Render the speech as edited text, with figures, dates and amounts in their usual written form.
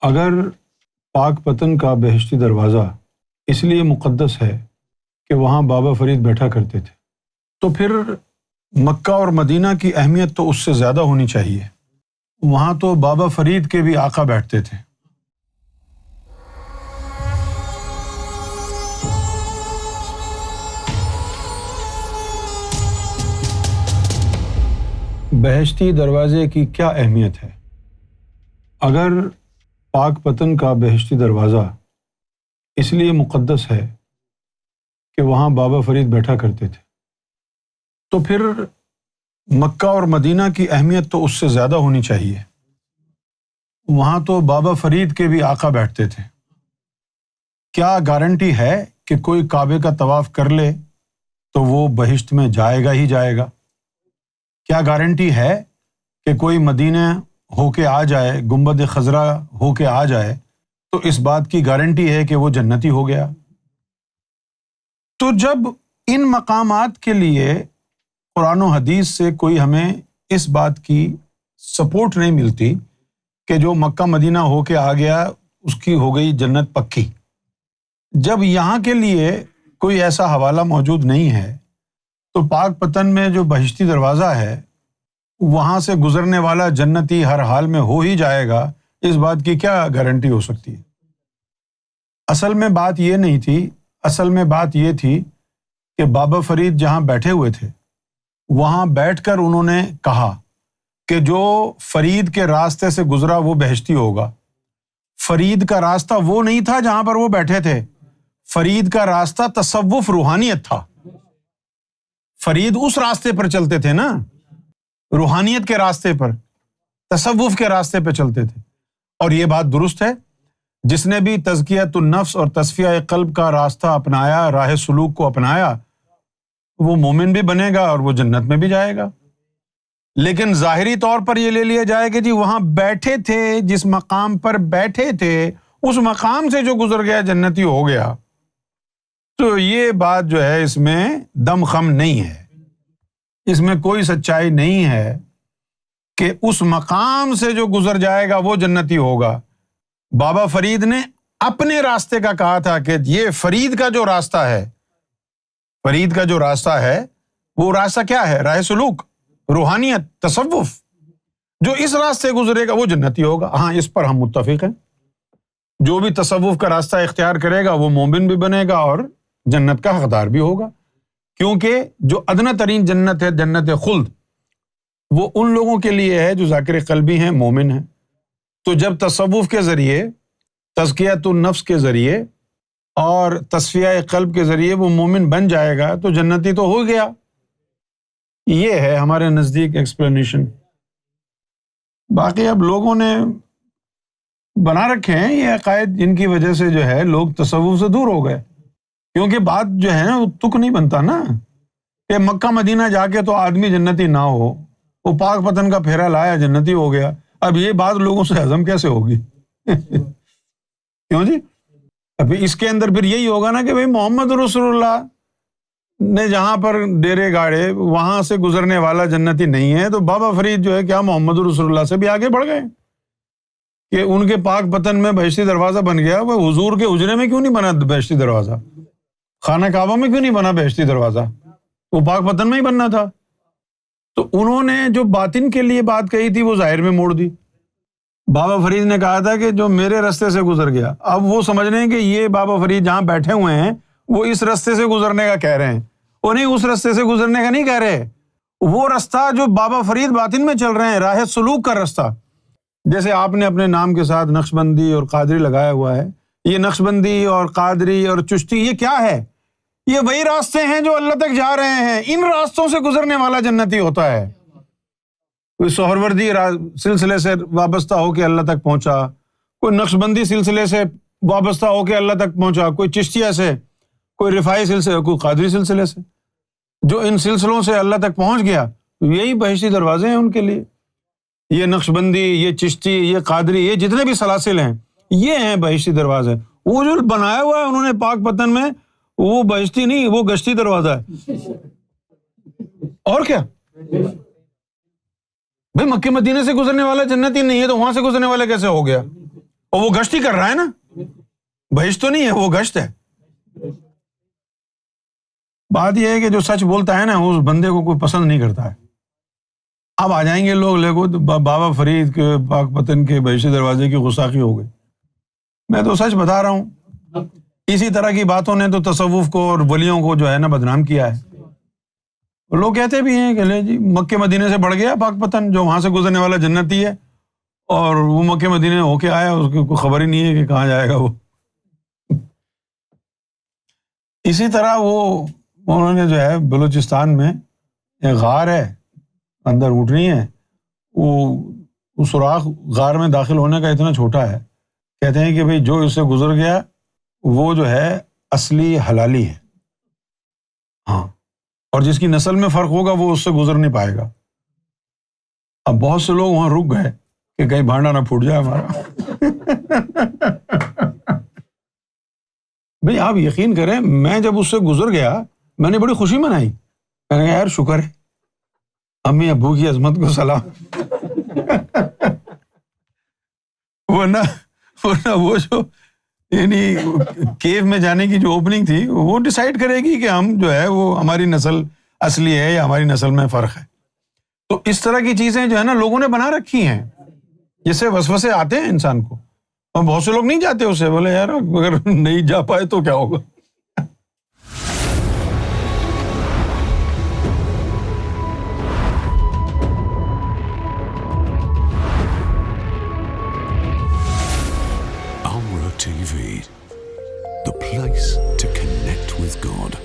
اگر پاک پتن کا بہشتی دروازہ اس لیے مقدس ہے کہ وہاں بابا فرید بیٹھا کرتے تھے، تو پھر مکہ اور مدینہ کی اہمیت تو اس سے زیادہ ہونی چاہیے۔ وہاں تو بابا فرید کے بھی آقا بیٹھتے تھے۔ بہشتی دروازے کی کیا اہمیت ہے؟ اگر پاک پتن کا بہشتی دروازہ اس لیے مقدس ہے کہ وہاں بابا فرید بیٹھا کرتے تھے، تو پھر مکہ اور مدینہ کی اہمیت تو اس سے زیادہ ہونی چاہیے۔ وہاں تو بابا فرید کے بھی آقا بیٹھتے تھے۔ کیا گارنٹی ہے کہ کوئی کعبے کا طواف کر لے تو وہ بہشت میں جائے گا ہی جائے گا؟ کیا گارنٹی ہے کہ کوئی مدینہ ہو کے آ جائے، گنبد خضرا ہو کے آ جائے تو اس بات کی گارنٹی ہے کہ وہ جنتی ہو گیا؟ تو جب ان مقامات کے لیے قرآن و حدیث سے کوئی ہمیں اس بات کی سپورٹ نہیں ملتی کہ جو مکہ مدینہ ہو کے آ گیا اس کی ہو گئی جنت پکی، جب یہاں کے لیے کوئی ایسا حوالہ موجود نہیں ہے تو پاک پتن میں جو بہشتی دروازہ ہے وہاں سے گزرنے والا جنتی ہر حال میں ہو ہی جائے گا، اس بات کی کیا گارنٹی ہو سکتی ہے؟ اصل میں بات یہ نہیں تھی، اصل میں بات یہ تھی کہ بابا فرید جہاں بیٹھے ہوئے تھے وہاں بیٹھ کر انہوں نے کہا کہ جو فرید کے راستے سے گزرا وہ بہشتی ہوگا۔ فرید کا راستہ وہ نہیں تھا جہاں پر وہ بیٹھے تھے، فرید کا راستہ تصوف روحانیت تھا۔ فرید اس راستے پر چلتے تھے نا، روحانیت کے راستے پر، تصوف کے راستے پہ چلتے تھے۔ اور یہ بات درست ہے، جس نے بھی تزکیۃ النفس اور تصفیہ قلب کا راستہ اپنایا، راہ سلوک کو اپنایا، وہ مومن بھی بنے گا اور وہ جنت میں بھی جائے گا۔ لیکن ظاہری طور پر یہ لے لیا جائے کہ جی وہاں بیٹھے تھے، جس مقام پر بیٹھے تھے اس مقام سے جو گزر گیا جنتی ہو گیا، تو یہ بات جو ہے اس میں دم خم نہیں ہے، اس میں کوئی سچائی نہیں ہے کہ اس مقام سے جو گزر جائے گا وہ جنتی ہوگا۔ بابا فرید نے اپنے راستے کا کہا تھا کہ یہ فرید کا جو راستہ ہے، فرید کا جو راستہ ہے وہ راستہ کیا ہے؟ راہ سلوک، روحانیت، تصوف، جو اس راستے گزرے گا وہ جنتی ہوگا۔ ہاں، اس پر ہم متفق ہیں، جو بھی تصوف کا راستہ اختیار کرے گا وہ مومن بھی بنے گا اور جنت کا حقدار بھی ہوگا، کیونکہ جو ادنی ترین جنت ہے، جنت خلد، وہ ان لوگوں کے لیے ہے جو ذاکر قلبی ہیں، مومن ہیں۔ تو جب تصوف کے ذریعے، تزکیۃ النفس کے ذریعے اور تصفیہ قلب کے ذریعے وہ مومن بن جائے گا تو جنتی تو ہو گیا۔ یہ ہے ہمارے نزدیک ایکسپلینیشن۔ باقی اب لوگوں نے بنا رکھے ہیں یہ عقائد، جن کی وجہ سے جو ہے لوگ تصوف سے دور ہو گئے، کیونکہ بات جو ہے نا وہ تک نہیں بنتا نا کہ مکہ مدینہ جا کے تو آدمی جنتی نہ ہو، وہ پاک پتن کا پھیرا لایا جنتی ہو گیا۔ اب یہ بات لوگوں سے ہضم کیسے ہوگی؟ کیوں جی؟ اب اس کے اندر پھر یہی ہوگا نا کہ بھئی محمد رسول اللہ نے جہاں پر ڈیرے گاڑے وہاں سے گزرنے والا جنتی نہیں ہے، تو بابا فرید جو ہے کیا محمد رسول اللہ سے بھی آگے بڑھ گئے کہ ان کے پاک پتن میں بہشتی دروازہ بن گیا؟ وہ حضور کے حجرے میں کیوں نہیں بنا بہشتی دروازہ؟ خانہ کعبہ میں کیوں نہیں بنا بہشتی دروازہ؟ وہ پاک پتن میں ہی بننا تھا۔ تو انہوں نے جو باطن کے لیے بات کہی تھی وہ ظاہر میں موڑ دی۔ بابا فرید نے کہا تھا کہ جو میرے راستے سے گزر گیا، اب وہ سمجھ رہے ہیں کہ یہ بابا فرید جہاں بیٹھے ہوئے ہیں وہ اس راستے سے گزرنے کا کہہ رہے ہیں، وہ نہیں، اس راستے سے گزرنے کا نہیں کہہ رہے، وہ راستہ جو بابا فرید باطن میں چل رہے ہیں، راہ سلوک کا راستہ۔ جیسے آپ نے اپنے نام کے ساتھ نقشبندی اور قادری لگایا ہوا ہے، یہ نقشبندی اور قادری اور چشتی یہ کیا ہے؟ یہ وہی راستے ہیں جو اللہ تک جا رہے ہیں، ان راستوں سے گزرنے والا جنتی ہوتا ہے۔ کوئی سہروردی سلسلے سے وابستہ ہو کے اللہ تک پہنچا، کوئی نقشبندی سلسلے سے وابستہ ہو کے اللہ تک پہنچا، کوئی چشتیہ سے، کوئی رفاعی سلسلے، کوئی قادری سلسلے سے، جو ان سلسلوں سے اللہ تک پہنچ گیا یہی بہشتی دروازے ہیں ان کے لیے۔ یہ نقشبندی، یہ چشتی، یہ قادری، یہ جتنے بھی سلاسل ہیں یہ ہیں بہشتی دروازے۔ وہ جو بنایا ہوا ہے انہوں نے پاک پتن میں وہ بہشتی نہیں، وہ گشتی دروازہ ہے۔ اور کیا بھئی، مکہ مدینے سے گزرنے والا جنتی نہیں ہے تو وہاں سے گزرنے والا کیسے ہو گیا؟ اور وہ گشت ہی کر رہا ہے نا، بہشت تو نہیں ہے، وہ گشت ہے. بات یہ ہے کہ جو سچ بولتا ہے نا اس بندے کو کوئی پسند نہیں کرتا ہے. اب آ جائیں گے لوگ لیکو بابا فرید کے پاک پتن کے بہشتی دروازے کی گستاخی ہو گئی. میں تو سچ بتا رہا ہوں. اسی طرح کی باتوں نے تو تصوف کو اور ولیوں کو جو ہے نا بدنام کیا ہے. لوگ کہتے بھی ہیں کہ لے جی مکے مدینے سے بڑھ گیا پاک پتن، جو وہاں سے گزرنے والا جنتی ہے، اور وہ مکے مدینے ہو کے آیا، اس کی کوئی خبر ہی نہیں ہے کہ کہاں جائے گا وہ. اسی طرح وہ انہوں نے جو ہے بلوچستان میں ایک غار ہے، اندر اونٹنی ہے، وہ سوراخ غار میں داخل ہونے کا اتنا چھوٹا ہے، کہتے ہیں کہ بھئی جو اس سے گزر گیا وہ جو ہے اصلی حلالی ہے. ہاں، اور جس کی نسل میں فرق ہوگا وہ اس سے گزر نہیں پائے گا. اب بہت سے لوگ وہاں رک گئے کہ کہیں بھانڈا نہ پھوٹ جائے ہمارا. بھئی آپ یقین کریں، میں جب اس سے گزر گیا میں نے بڑی خوشی منائی. میں نے کہا یار شکر ہے، امی ابو کی عظمت کو سلام. ورنہ وہ جو یعنی کیو میں جانے کی جو اوپننگ تھی وہ ڈیسائیڈ کرے گی کہ ہم جو ہے وہ ہماری نسل اصلی ہے یا ہماری نسل میں فرق ہے. تو اس طرح کی چیزیں جو ہے نا لوگوں نے بنا رکھی ہیں، جس سے وسوسے آتے ہیں انسان کو، اور بہت سے لوگ نہیں جاتے اسے، بولے یار اگر نہیں جا پائے تو کیا ہوگا. Amra TV, the place to connect with God.